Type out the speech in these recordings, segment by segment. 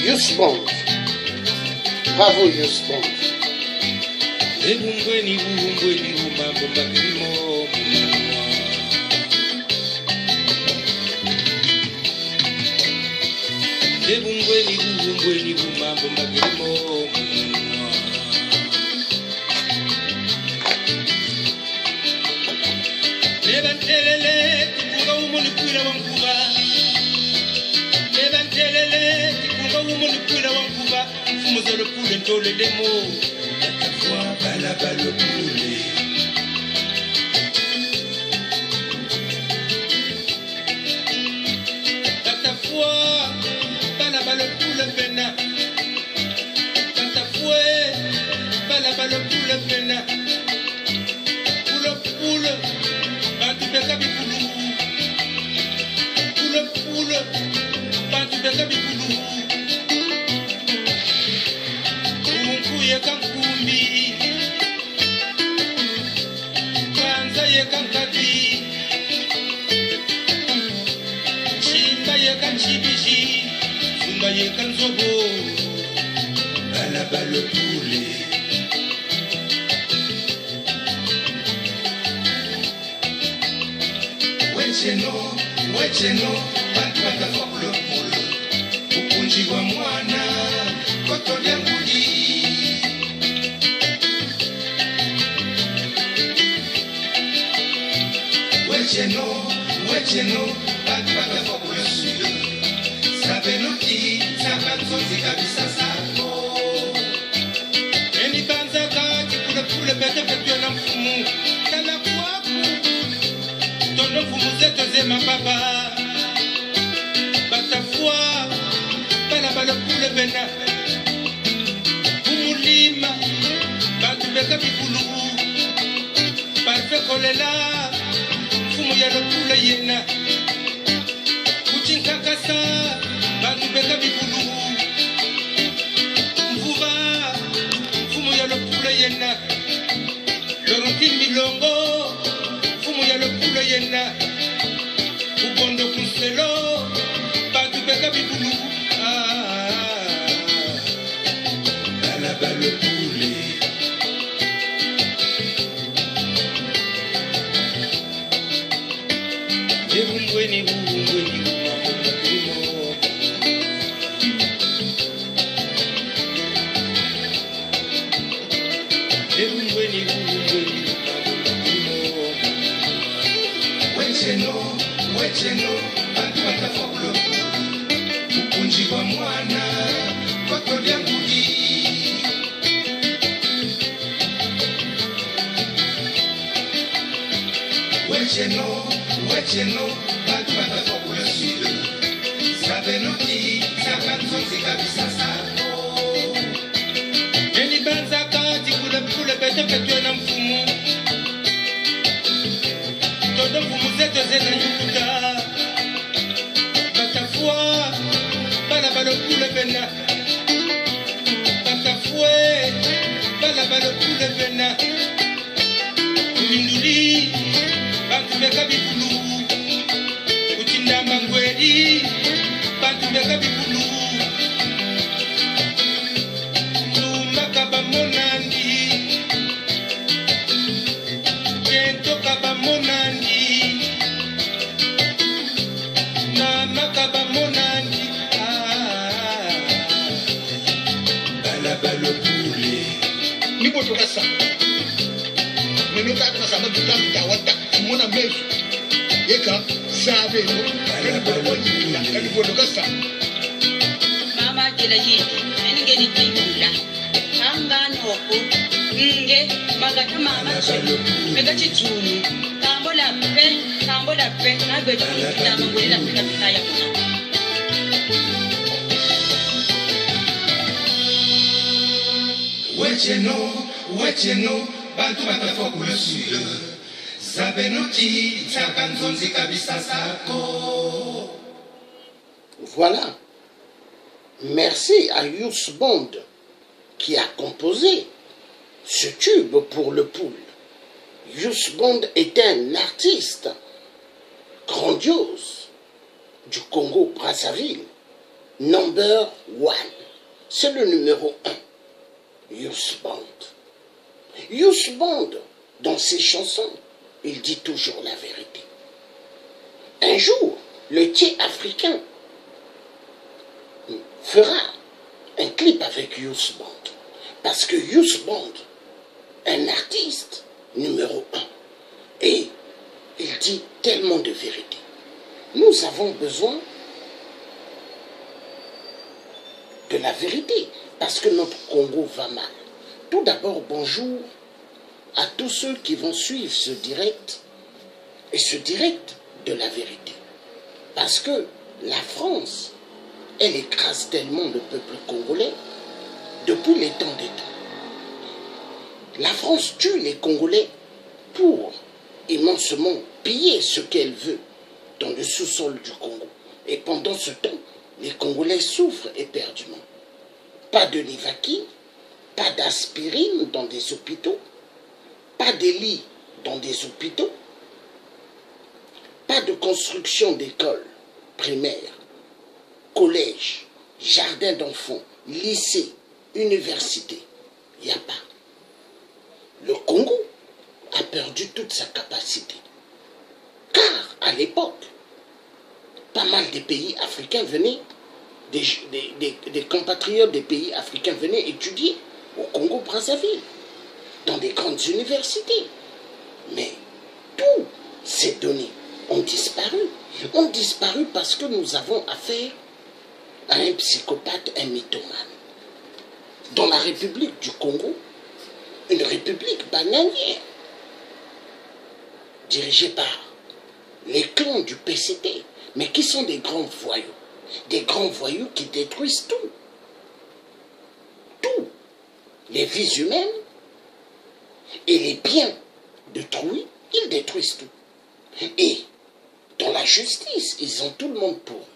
Youth Bond. Bravo Youth Bond. Le démo, la voix balaba le poulet. Ta voix balaba le poulet pena. Ta voix balaba le poulet pena. Poule, bantu beka bikulu. Poule, bantu beka bikulu. Kankumbi Kanza ye kankadi Chimba ye kanchibishi Zumba ye kanzobo Balaba le poulet Wecheno Bantu batafoku le poulet Ukunji wa mwana Koto diangudi Wecheno, batu kwa kule suyo Sabenoti, sabanzozi kabisa sako Eni banza kati kule pete pete na mfumu Kala kwaku, tono mfumu zeto zema baba Batafua, bala kule bena Umulima, batu beka bikulu Parfe kolela Fumu ya lopula yena Kuchinkakasa Bantu beka bikulu Mvuva Fumu ya lopula yena Laurentine Milongo Fumu ya lopula yena Ubondo Kunselo Bantu beka bikulu Balaba le poulet When Wecheno, bantu batafokulo Ukunji wa mwana Koto diangudi Wecheno, bantu batafokulo suyo Sabenoti, sabanzozi kabisa sako Eni banza kati kule pete pete na mfumu Todo mfumu zeto zena yukuta Batafua, balaba le poulet pena Batafue, balaba le poulet pena Ulinduli, bantu beka bikulu Kutinda mangweri, bantu beka bikulu Numa kaba monandi Kento kaba monandi Nama kaba monandi Balaba le poulet Nipo tukasa Minuta kuna sababu tutamta wata Muna mesu Eka sabe Kanipo tukasa Mama kila hii Nge ni kihula Hanga noko Nge Magata mama Mega chitunu Tambola pe Nabe chunu kitama Mwela pika pitaya kuna Wecheno, bantu batafoku le suyo Sabenoti, sabanzozi kabisa sako Voilà. Merci à Youth Bond qui a composé ce tube pour le pool. Youth Bond est un artiste grandiose, du Congo-Brazzaville, number 1. C'est le numéro 1. Youssou Band. Youssou Band, dans ses chansons, il dit toujours la vérité. Un jour, le Thier africain fera un clip avec Youssou Band. Parce que Youssou Band, un artiste numéro 1. Et il dit tellement de vérité. Nous avons besoin de la vérité, parce que notre Congo va mal. Tout d'abord, bonjour à tous ceux qui vont suivre ce direct, et ce direct de la vérité. Parce que la France, elle écrase tellement le peuple congolais depuis les temps des temps. La France tue les Congolais pour immensement piller ce qu'elle veut dans le sous-sol du Congo. Et pendant ce temps, les Congolais souffrent éperdument. Pas de Livaki, pas d'aspirine dans des hôpitaux, pas de lits dans des hôpitaux, pas de construction d'écoles primaires, collèges, jardins d'enfants, lycées, universités. Il n'y a pas. Le Congo a perdu toute sa capacité. Car à l'époque, pas mal de pays africains venaient, des compatriotes des pays africains venaient étudier au Congo-Brazzaville, dans des grandes universités. Mais tous ces données ont disparu. Ont disparu parce que nous avons affaire à un psychopathe, un mythomane. Dans la République du Congo, une république bananière, dirigée par les clans du PCT, mais qui sont des grands voyous. Des grands voyous qui détruisent tout. Tout. Les vies humaines et les biens d'autrui, ils détruisent tout. Et dans la justice, ils ont tout le monde pour eux.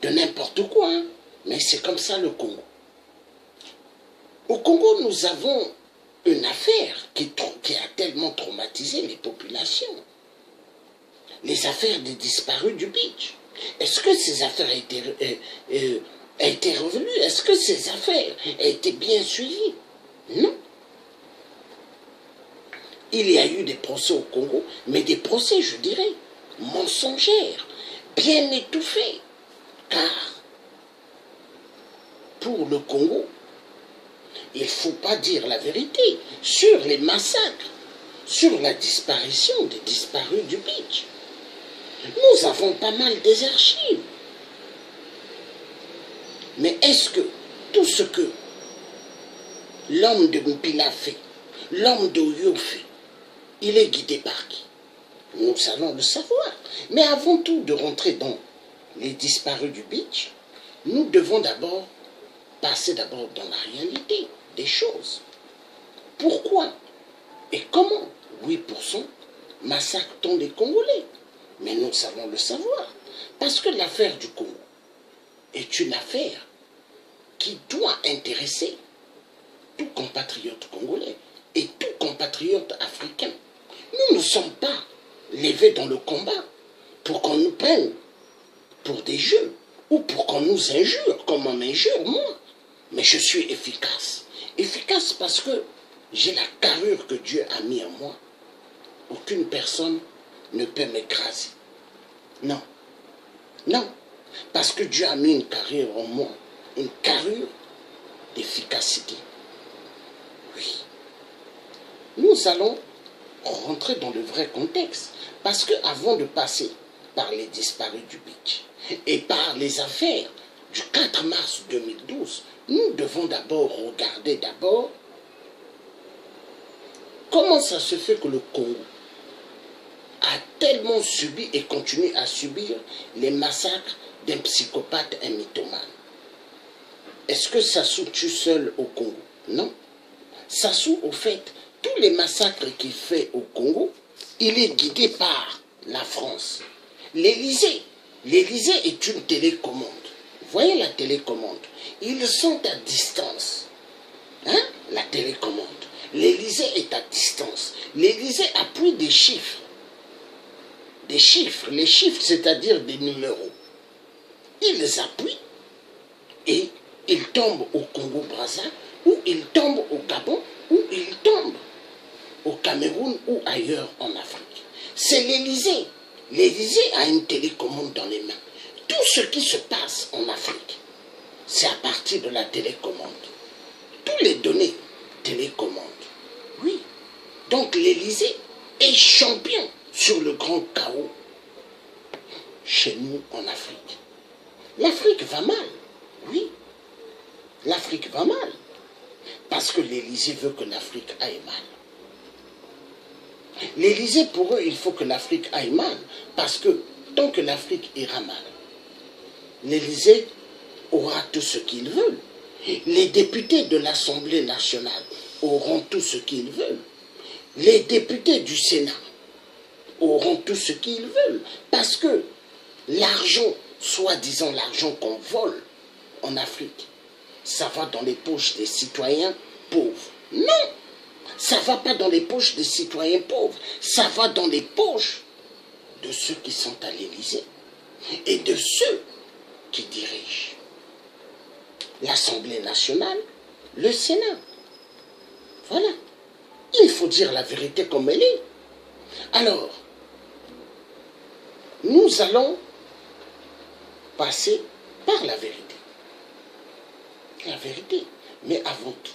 De n'importe quoi, hein? Mais c'est comme ça le Congo. Au Congo, nous avons une affaire qui a tellement traumatisé les populations. Les affaires des disparus du beach. Est-ce que ces affaires ont été revenues? Est-ce que ces affaires ont été bien suivies? Non. Il y a eu des procès au Congo, mais des procès, je dirais, mensongers, bien étouffés. Car, pour le Congo, il ne faut pas dire la vérité sur les massacres, sur la disparition des disparus du beach. Nous avons pas mal des archives. Mais est-ce que tout ce que l'homme de Mpila fait, l'homme de Oyo fait, il est guidé par qui? Nous allons le savoir. Mais avant tout de rentrer dans les disparus du beach, nous devons d'abord passer d'abord dans la réalité des choses. Pourquoi et comment 8% massacre-t-on les Congolais? Mais nous allons le savoir. Parce que l'affaire du Congo est une affaire qui doit intéresser tout compatriote congolais et tout compatriote africain. Nous ne sommes pas levés dans le combat pour qu'on nous prenne pour des jeux ou pour qu'on nous injure, comme on m'injure, moi. Mais je suis efficace. Efficace parce que j'ai la carrure que Dieu a mis en moi. Aucune personne ne peut m'écraser. Non. Non. Parce que Dieu a mis une carrure en moi. Une carrure d'efficacité. Oui. Nous allons rentrer dans le vrai contexte. Parce que avant de passer par les disparus du beach et par les affaires du 4 mars 2012, nous devons d'abord regarder d'abord comment ça se fait que le Congo a tellement subi et continue à subir les massacres d'un psychopathe, un mythomane. Est-ce que Sassou tue seul au Congo? Non. Sassou, au fait, tous les massacres qu'il fait au Congo, il est guidé par la France. L'Élysée. L'Élysée est une télécommande. Vous voyez la télécommande? Ils sont à distance. Hein? La télécommande. L'Élysée est à distance. L'Élysée appuie des chiffres des chiffres. Les chiffres, c'est-à-dire des numéros. Ils appuient et ils tombent au Congo-Brazza, ou ils tombent au Gabon, ou ils tombent au Cameroun ou ailleurs en Afrique. C'est l'Élysée. L'Élysée a une télécommande dans les mains. Tout ce qui se passe en Afrique, c'est à partir de la télécommande. Tous les données, télécommande. Oui. Donc l'Élysée est champion sur le grand chaos chez nous en Afrique. L'Afrique va mal. Oui. L'Afrique va mal. Parce que l'Élysée veut que l'Afrique aille mal. L'Élysée, pour eux, il faut que l'Afrique aille mal. Parce que tant que l'Afrique ira mal, l'Élysée aura tout ce qu'ils veulent. Les députés de l'Assemblée nationale auront tout ce qu'ils veulent. Les députés du Sénat auront tout ce qu'ils veulent. Parce que l'argent, soi-disant l'argent qu'on vole en Afrique, ça va dans les poches des citoyens pauvres. Non, ça ne va pas dans les poches des citoyens pauvres. Ça va dans les poches de ceux qui sont à l'Élysée et de ceux qui dirigent l'Assemblée nationale, le Sénat. Voilà. Il faut dire la vérité comme elle est. Alors, nous allons passer par la vérité. La vérité. Mais avant tout,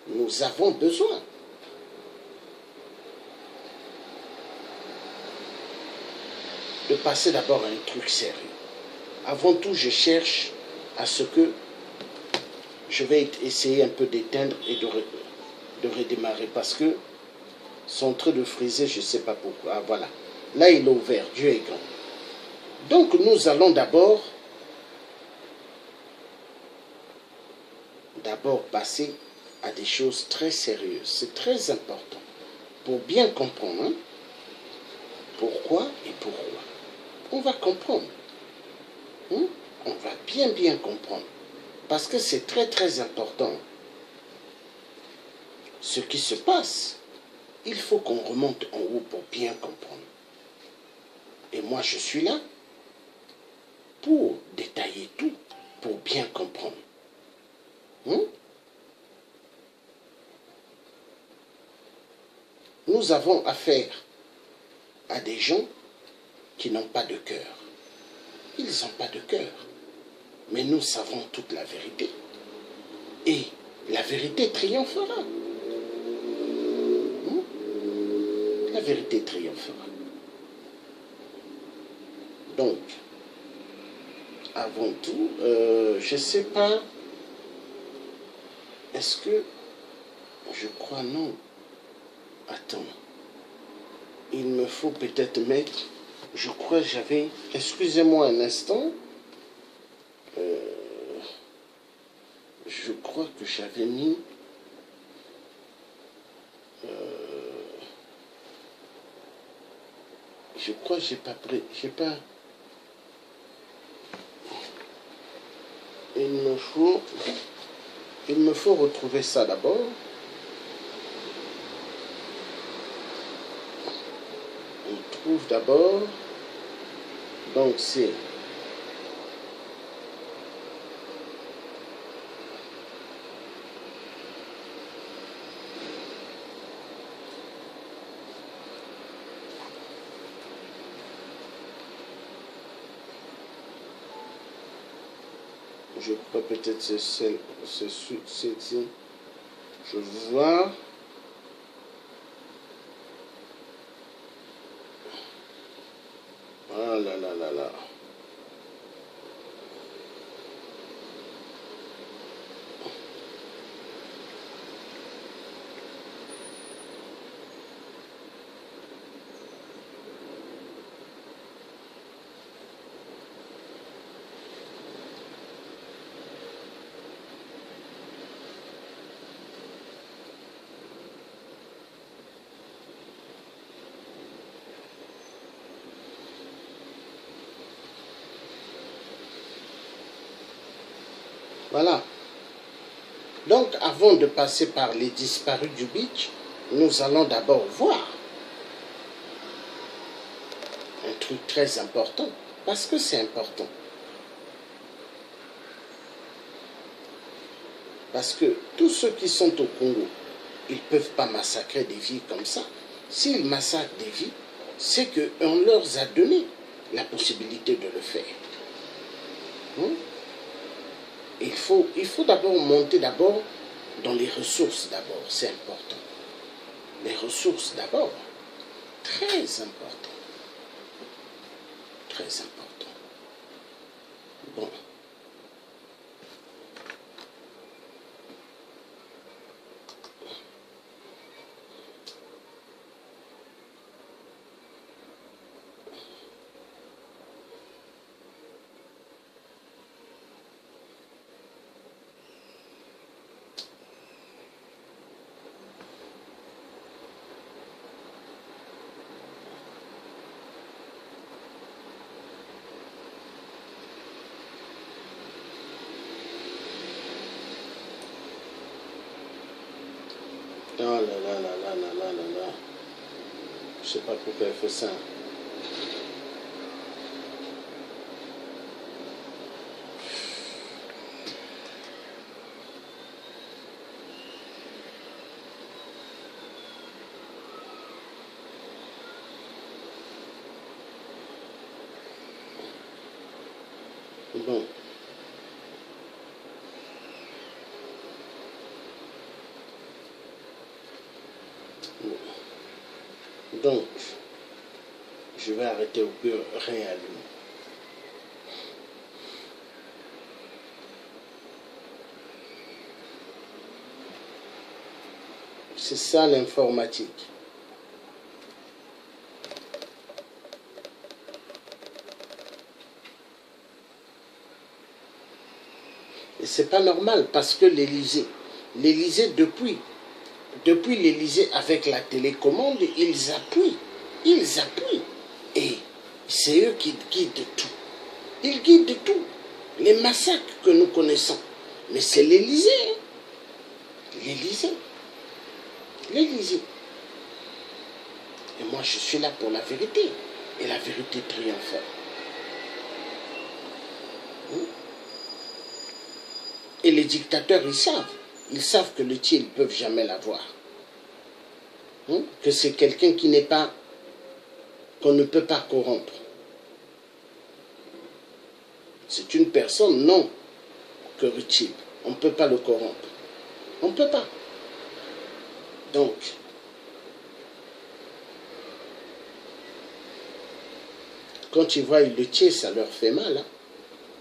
nous avons besoin de passer d'abord à un truc sérieux. Avant tout, je cherche à ce que je vais essayer un peu d'éteindre et de redémarrer parce que c'est en train de friser, je ne sais pas pourquoi. Ah, voilà. Là, il est ouvert. Dieu est grand. Donc, nous allons d'abord passer à des choses très sérieuses. C'est très important pour bien comprendre hein, pourquoi et pourquoi. On va comprendre. Hein? On va bien comprendre. Parce que c'est très important. Ce qui se passe, il faut qu'on remonte en haut pour bien comprendre. Et moi, je suis là pour détailler tout, pour bien comprendre. Hein? Nous avons affaire à des gens qui n'ont pas de cœur. Ils n'ont pas de cœur. Mais nous savons toute la vérité. Et la vérité triomphera. La vérité triomphera. Donc, avant tout, je ne sais pas, est-ce que, je crois non. Attends, il me faut peut-être mettre, je crois que j'avais, excusez-moi un instant, je crois que j'avais mis, je crois que j'ai pas pris, il me faut retrouver ça d'abord. On trouve d'abord, donc c'est je crois peut-être c'est celle-ci, je vois. Ah là là là là. Voilà. Donc, avant de passer par les disparus du beach, nous allons d'abord voir truc très important, parce que c'est important. Parce que tous ceux qui sont au Congo, ils ne peuvent pas massacrer des vies comme ça. S'ils massacrent des vies, c'est qu'on leur a donné la possibilité de le faire. Il faut d'abord monter d'abord dans les ressources d'abord, c'est important. Les ressources d'abord, très important. Très important. Bon. Oh là là là là là là là là. Je sais pas pourquoi elle fait ça. Bon. Donc, je vais arrêter au cœur rien à lui. C'est ça l'informatique. Et c'est pas normal parce que l'Élysée depuis l'Élysée avec la télécommande, ils appuient. Et c'est eux qui guident tout. Ils guident tout. Les massacres que nous connaissons. Mais c'est l'Élysée. L'Élysée. L'Élysée. Et moi, je suis là pour la vérité. Et la vérité triomphera. Et les dictateurs, ils savent que le tien, ils ne peuvent jamais l'avoir. Que c'est quelqu'un qui n'est pas, qu'on ne peut pas corrompre. C'est une personne non corruptible. On ne peut pas le corrompre. On ne peut pas. Donc, quand ils voient le tien, ça leur fait mal. Hein?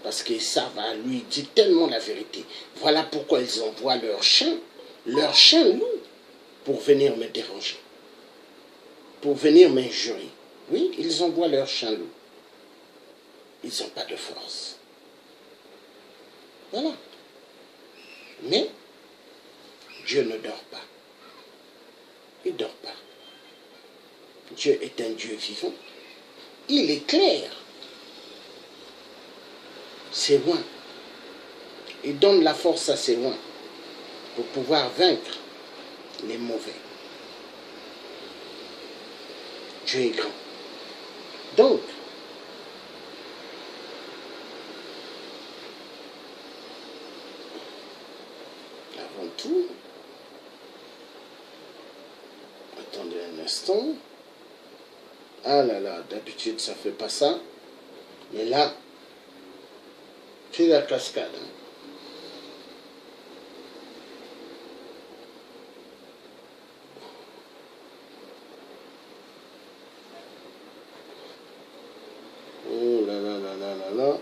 Parce qu'ils savent, lui dit tellement la vérité. Voilà pourquoi ils envoient leur chien loup, pour venir me déranger, pour venir m'injurier. Oui, ils envoient leur chien loup. Ils n'ont pas de force. Voilà. Mais Dieu ne dort pas. Il ne dort pas. Dieu est un Dieu vivant. Il éclaire ses loin. Il donne la force à ses loin pour pouvoir vaincre les mauvais. Dieu est grand. Donc, avant tout, attendez un instant. Ah là là, d'habitude ça fait pas ça. Mais là, c'est la cascade. Hein. Oh là là là là là là.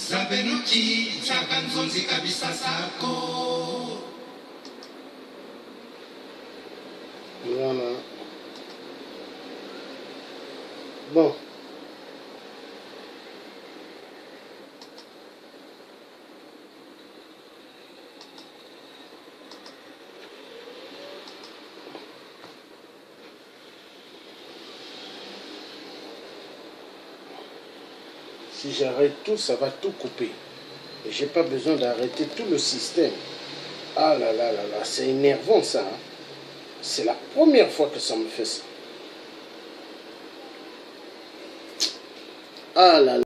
Zabenuti chakanzonzi kabisa sako. Voilà. Bon. Si j'arrête tout, ça va tout couper. Et j'ai pas besoin d'arrêter tout le système. Ah là là là là, c'est énervant ça. Hein. C'est la première fois que ça me fait ça. Ah là là.